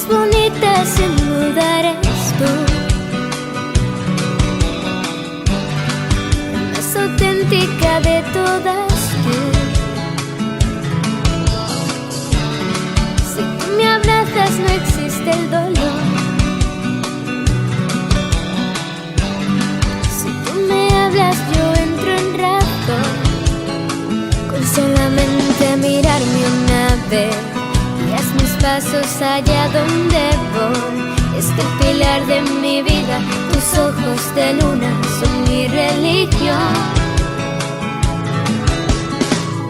más bonita sin duda eres tú, la más auténtica de todas tú. Si tú me abrazas no existe el dolor, si tú me hablas yo entro en razón, con solamente mirarme una vez mis pasos allá donde voy. Es que el pilar de mi vida, tus ojos de luna son mi religión.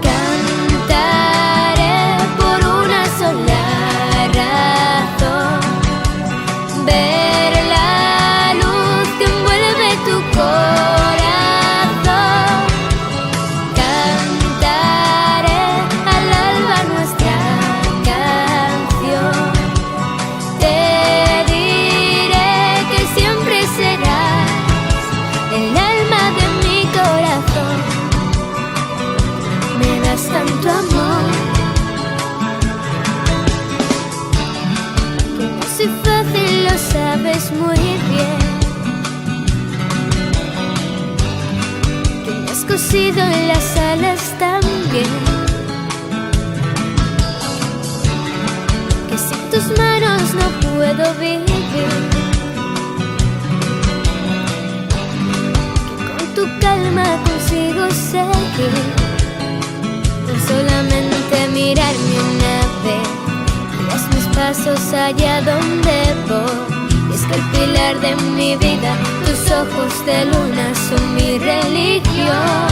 Cantaré por una sola razón, ver la luz que envuelve tu corazón. Cantaré al alba nuestra canción, te diré que siempre serás el alma de mi corazón. Me das tanto amor que no soy fácil, lo sabes muy bien, que me has cosido en las alas también, que sin tus manos no puedo vivir, que con tu calma consigo seguir, con solamente mirarme una vez das mis pasos allá donde voy. Es que el pilar de mi vida, tus ojos de luna son mi religión.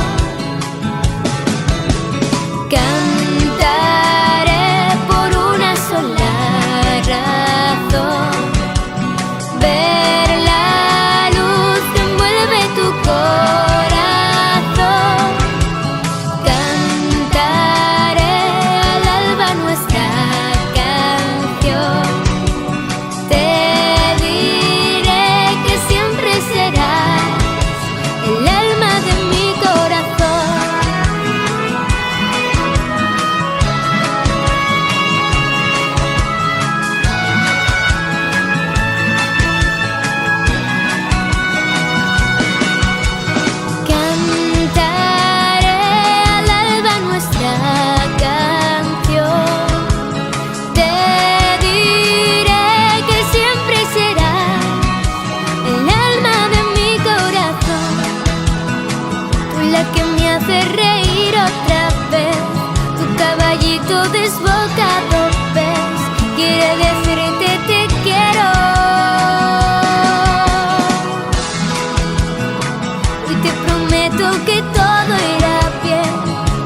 Cantaré por una sola razón, ver la luz que envuelve tu corazón. Cantaré al alba nuestra canción, te diré que siempre serás el alma de mi corazón. Cantaré al alba nuestra canción, te diré que siempre serás el alma de mi corazón. Tú la que me hace reír otra vez, tu caballito desbocado ves, quiere decirte te quiero. Y te prometo que todo irá bien,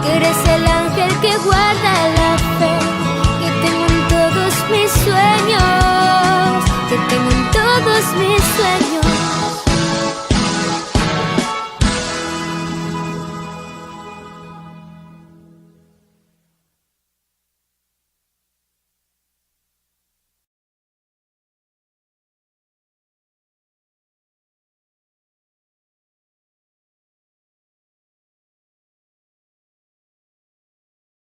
que eres el ángel que guarda la fe, que tengo en todos mis sueños, que tengo en todos mis sueños.